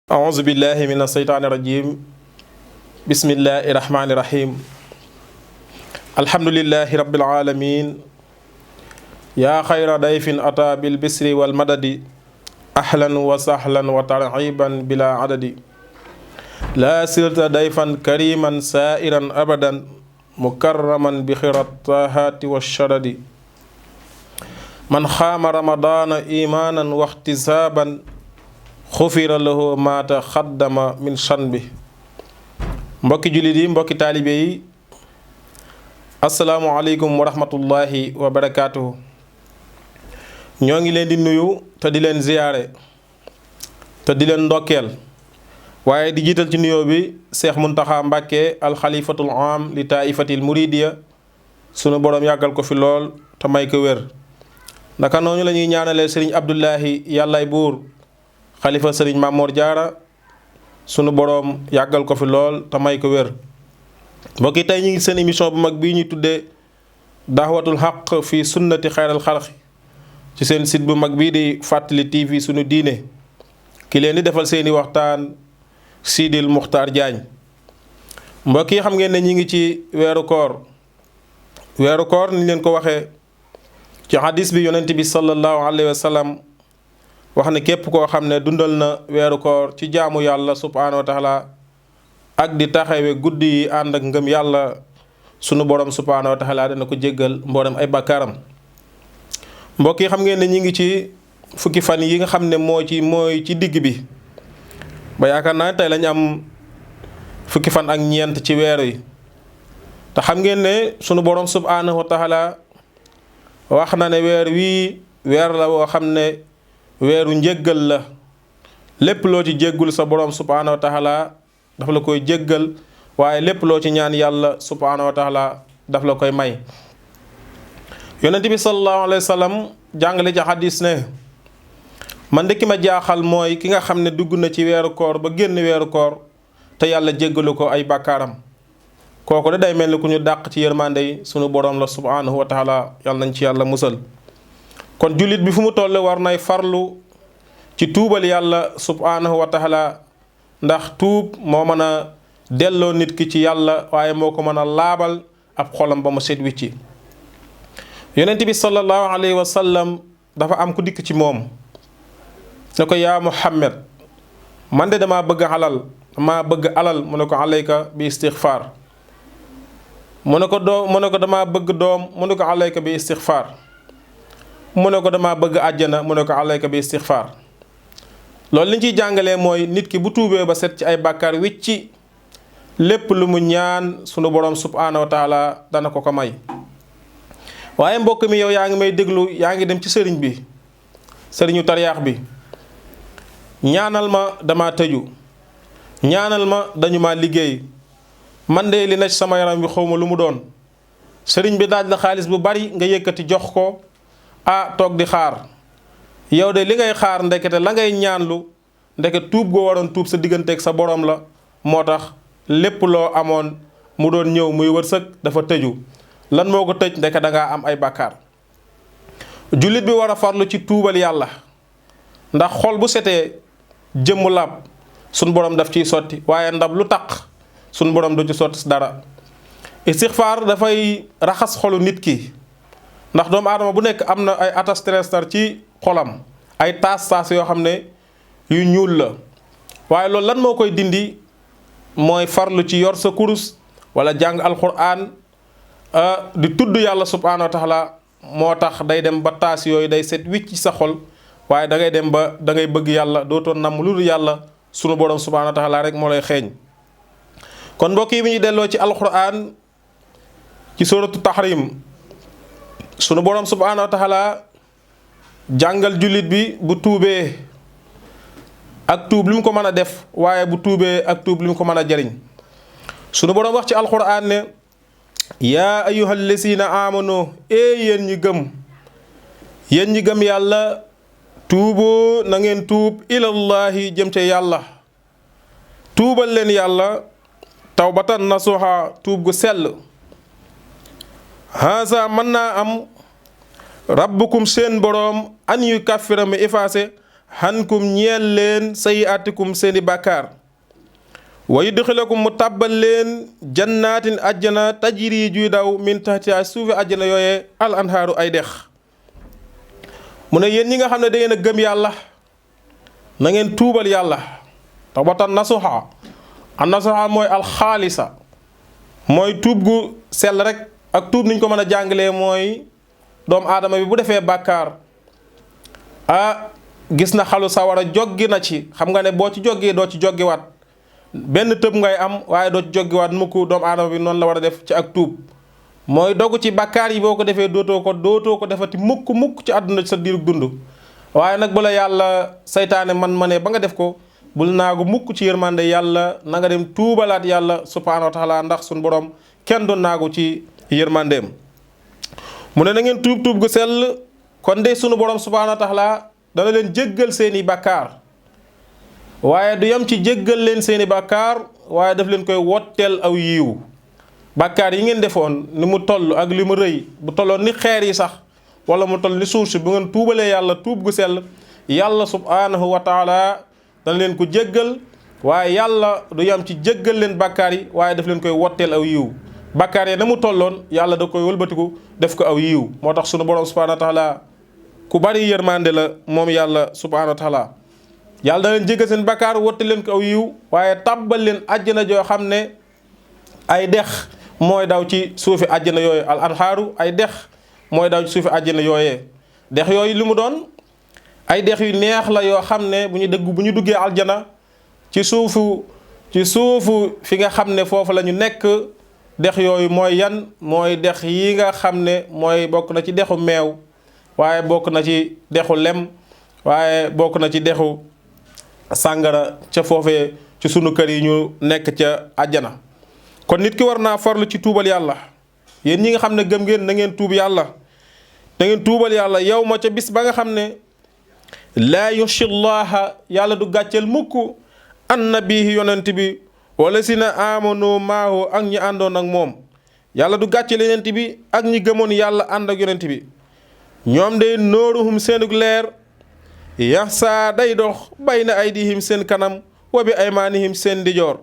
أعوذ بالله من الشيطان الرجيم بسم الله الرحمن الرحيم الحمد لله رب العالمين يا خير ضيف أتى بالبسر والمدد أهلا وسهلا وترحيبا بلا عدد لا سرت ضيفا كريما سائرا أبدا مكرما بخير الطاعات والشرد من خام رمضان إيمانا واحتسابا xufira lahu ma taqaddama min shanbi mbokki jullit yi mbokki taalibe yi asalaamualeykum wa rahmatullahi wa barakaatuhu ñoo ngi leen di nuyu te di leen ziyaare te di leen ndokkeel waaye di jiital ci nuyoo bi Cheikh Muntaxa Mbàkke alxalifatul am li taifatil muridiya sunu boroom yàggal ko fi lool te may ko wér naka noonu la ñuy ñaanalee sëriñ Abdullahi yàllaay buur xalifa sëriñ Mamoor Jaara sunu boroom yàggal ko fi lool te may ko wér mbokk yi tey ñu ngi seen émission bu mag bii ñuy tuddee daawatul xaq fii sunnati xayral xalqi ci seen site bu mag bii di Fàttali TV sunu diine ki leen di defal seeni waxtaan Sidil Muxtaar Jaañ mbokk yi xam ngeen ne ñi ngi ci weeru koor ni leen ko waxee ci hadis bi yonent bi sallallahu alayhi wa sallam wax ne képp koo xam ne dundal na weeru koor ci jaamu yàlla subhaanahu wa taala ak di taxawe guddi yi ànd ak ngëm yàlla sunu borom subhaanahu wa taala dana ko jéggal mboolem ay bakkaaram mbokk yi xam ngeen ne ñi ngi ci fukki fan yi nga xam ne mooy ci digg bi ba yaakaar naa tey lañ am fukki fan ak ñeent ci weer yi te xam ngeen ne sunu borom subhaanahu wa taala wax na ne weer wii weer la woo xam ne weeru njéggal la lépp loo ci jéggul sa borom subhaanahu wa taala daf la koy jéggal waaye lépp loo ci ñaan yàlla subhaanahu wa taala daf la koy may yonent bi sallallahu alayhi wa sallam jàngale ci xadis ne man de ki ma jaaxal mooy ki nga xam ne dugg na ci weeru koor ba génn weeru koor te yàlla jéggalu ko ay bàkkaaram kooku de day mel ni ku ñu dàq ci yërmande yi sunu borom la subhaanahu wa taala yàlla nañ ci yàlla musal kon jullit bi fu mu toll war nay farlu ci tuubal yàlla subhaanahu wa taala ndax tuub moo mën a delloo nit ki ci yàlla waaye moo ko mën a laabal ab xolam ba mu set wicci yonent bi sallallahu alayhi wa sallam dafa am ku dikk ci moom ne ko yaa Muhammad man de damaa bëgg alal mu ne ko alayka bi istixfaar mu ne ko damaa bëgg doom mu ne ko alayka bi istixfaar mu ne ko damaa bëgg àjjana mu ne ko alayka bi istixfaar loolu li ñu ciy jàngalee mooy nit ki bu tuubee ba set ci ay bàkkaar wicci lépp lu mu ñaan sunu borom subhaanahu wa taala dana ko ko may waaye mbokk mi yow yaa ngi may déglu yaa ngi dem ci sëriñ bi sëriñu tariyaax bi ñaanal ma dama tëju ñaanal ma dañu ma liggéey man de li na ci sama yaram bi xawma lu mu doon sëriñ bi daaj la xaalis bu bari nga yëkkati jox ko toog di xaar yow de li ngay xaar ndekete la ngay ñaanlu ndeke tuub goo waroon tuub sa digganteeg sa borom la moo tax lépp loo amoon mu doon ñëw muy wërsëg dafa tëju lan moo ko tëj ndeke dangaa am ay bàkkaar jullit bi war a farlu ci tuubal yàlla ndax xol bu setee jëmm làpp suñ borom daf ciy sotti waaye ndab lu taq suñ borom du ci sotti dara istixfaar dafay raxas xolu nit ki ndax doomu aadama bu nekk am na ay atastar ci xolam ay taas yoo xam ne yu ñuul la waaye loolu lan moo koy dindi mooy farlu ci yor sa kurus wala jàng alquran di tudd yàlla subhaanahu wa taala moo tax day dem ba taas yooyu day set wicc ci sa xol waaye da ngay dem ba da ngay bëgg yàlla dootoon nam lu dul yàlla sunu borom subhaanahu wa taala rek moo lay xeeñ kon mbokk yi bi ñu delloo ci alquran ci suratu tahrim sunu borom subhaanahu wa taala jàngal jullit bi bu tuubee ak tuub li mu ko mën a def waaye bu tuubee ak tuub li mu ko mën a jariñ sunu borom wax ci alquran ne yaa ayyuhal lazina amanu yéen ñi gëm yàlla tuubu na ngeen tuub ilallahi jëm ca yàlla tuubal leen yàlla tawbatan nasuha tuub gu sell haasa mën naa am rabbukum seen boroom an yu kaffira mi effacé hankum ñeel leen sayiatikum seeni bàkkaar wa yudxilakum mu tàbbal leen jannaatin ajjana tajri juy daw min tahtiha suufi ajjana yooyee al anhaaru ay dex mu ne yéen ñi nga xam ne da ngeen a gëm yàlla na ngeen tuubal yàlla tawbatan nasuha an nasuha mooy alxaalisa mooy tuub gu sell rek ak tuub niñ ko mën a jàngalee mooy doomu aadama bi bu defee bàkkaar gis na xalu sawara joggi na ci xam nga ne boo ci joggee doo ci joggiwaat benn tëb ngay am waaye doo ci joggiwaat mukk doomu aadama bi noonu la war a def ci ak tuub mooy dogu ci bàkkaar yi boo ko defee dootoo ko defati mukk ci àdduna ci sa diirug dund waaye nag bu la yàlla saytaane ma ne ba nga def ko bul naagu mukk ci yërmande yàlla na nga dem tuubalaat yàlla subhaanahu wa taala ndax suñu borom kenn du naagu ci yërmandeem mu ne na ngeen tuub gu sell kon de sunu borom subhaanahu wa taala dana leen jéggal seeni bàkkaar waaye du yam ci jéggal leen seeni bàkkaar waaye daf leen koy wotteel aw yiiw bàkkaar yi ngeen defoon ni mu toll ak li mu rëy bu tolloon ni xeer yi sax wala mu toll ni suuf si bu ngeen tuubalee yàlla tuub gu sell yàlla subhaanahu wa taala dana leen ko jéggal waaye yàlla du yam ci jéggal leen bàkkaar yi waaye daf leen koy wotteel aw yiiw bàkkaar yi na mu tolloon yàlla da koy wëlbatiku def ko aw yiiw moo tax sunu borom subhaanahu wa taala ku bari yërmande la moom yàlla subhaanahu wa taala yàlla da leen jéggal seen bàkkaar wotteel leen ko aw yiiw waaye tàbbal leen àjjana joo xam ne ay dex mooy daw ci suufi àjjana yooyu al anhaaru ay dex mooy daw ci suufi àjjana yooyee dex yooyu li mu doon ay dex yu neex la yoo xam ne bu ñu duggee aljana ci suufu fi nga xam ne foofu la ñu nekk dex yooyu mooy yan mooy dex yi nga xam ne mooy bokk na ci dexu meew waaye bokk na ci dexu lem waaye bokk na ci dexu sàngara ca foofee ci sunu kër yi ñu nekk ca àjjana kon nit ki war naa farlu ci tuubal yàlla yéen ñi nga xam ne gëm ngeen na ngeen tuub yàlla na ngeen tuubal yàlla yow ma ca bis ba nga xam ne laa yushillaaha yàlla du gàcceel mukk annabihi yonent bi wala si na amanu maahu ak ñi àndoon ak moom yàlla du gàcceel yonent bi ak ñi gëmoon yàlla ànd ak yonent bi ñoom de nooruhum seenug leer yaxsaa day dox bayna aydihim seen kanam wa bi aymaanihim seen ndijoor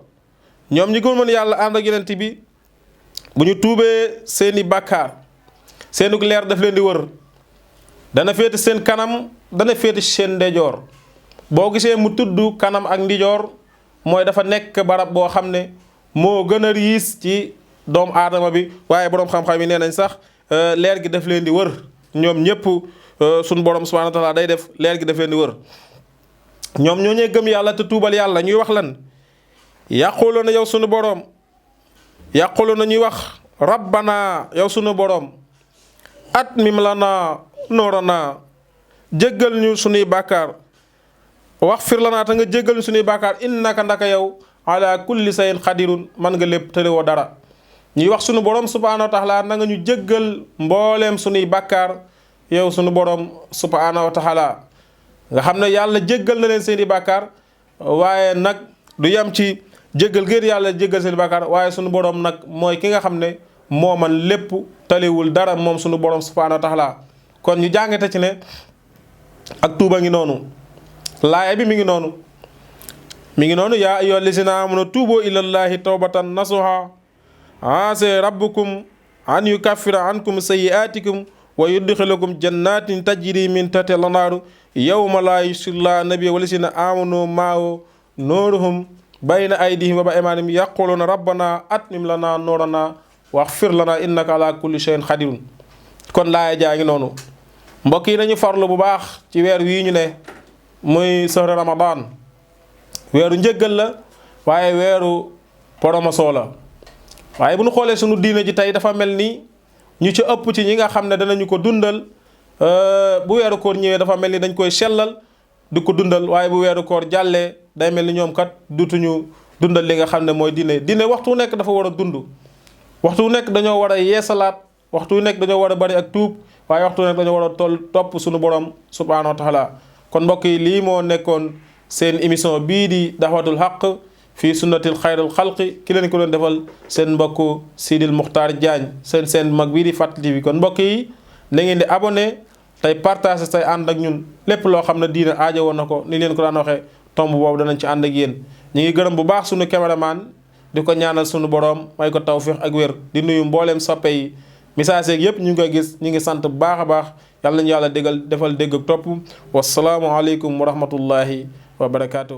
ñoom ñi gëmoon yàlla ànd ak yonent bi bu ñu tuubee seeni bàkkaar seenug leer daf leen di wër dana féete seen kanam dana féete seen ndijoor boo gisee mu tudd kanam ak ndijoor mooy dafa nekk barab boo xam ne moo gën a riis ci doomu aadama bi waaye boroom xam-xam yi nee nañ sax leer gi daf leen di wër ñoom ñëpp suñu borom subhaanahu wa taala day def leer gi daf leen di wër ñoom ñoo ñee gëm yàlla te tuubal yàlla ñuy wax lan yàquloo na yow sunu borom yàquloo na ñuy wax rabbana yow sunu borom atmim lana noorana jéggal ñu sunuy bàkkaar wax fir lanaa te nga jéggal ñu sunuy bàkkaar innaka ndaka yow ala kulli sayin xadirun man nga lépp tëréwoo dara ñuy wax sunu borom subhaanahu wa taala na nga ñu jéggal mbooleem sunuy bàkkaar yow sunu borom subhaanahu wa taala nga xam ne yàlla jéggal na leen seeni bàkkaar waaye nag du yem ci jéggal ngeen yàlla jéggal seeni bàkkaar waaye sunu borom nag mooy ki nga xam ne moo man lépp taliwul dara moom sunu borom subhaanahu wa taala kon ñu jàngate ci ne ak tuuba ngi noonu laaya bi mi ngi noonu yaa ayyuha llazina amanu tuubu ilallahi tawbatan nasuha asa rabbukum an yukaffira ankum sayyi'atikum wa yudkhilakum jannatin tajri min tahtiha al-anhaaru yawma laa yushillaa nabiyya wallazina amanu ma'ahu nuuruhum bayna aydihim wa aymaanihim yaquluuna rabbana atmim lana nuurana waghfir lana innaka ala kulli shay'in qadirun kon laaya jaa ngi noonu mbokk yi nañu farlu bu baax ci weer wii ñu ne muy sahru ramadan weeru njëggal la waaye weeru promotion la waaye bu ñu xoolee sunu diine ji tey dafa mel ni ñu ci ëpp ci ñi nga xam ne danañu ko dundal bu weeru koor ñëwee dafa mel ni dañ koy sellal di ko dundal waaye bu weeru koor jàllee day mel ni ñoom kat dutuñu dundal li nga xam ne mooy diine waxtu wu nekk dafa war a dund waxtu wu nekk dañoo war a yeesalaat waxtu wu nekk dañoo war a bari ak tuub waaye waxtu wu nekk dañoo war a topp suñu borom subhaanahu wa taala kon mbokk yi lii moo nekkoon seen émission bii di daxwatul xaq fii sunnatil xayril xalqi ki leen ko doon defal seen mbokk Sidil Muxtaar Jaañ seen mag bii di Fàttali bi kon mbokk yi na ngeen di abonné tey partage say ànd ak ñun lépp loo xam ne diine aajo woon na ko ni leen ko daan waxee tomb boobu danañ ci ànd ak yéen. ñu ngi gërëm bu baax sunu cameraman di ko ñaanal sunu borom may ko tawfiix ak wér di nuyu mbooleem soppe yi message yeeg yëpp ñu ngi koy gis ñu ngi sant bu baax a baax yàlla nañu yàlla defal dégg ak topp wasalaamu aleykum wa rahmatullahi wa barakaatu.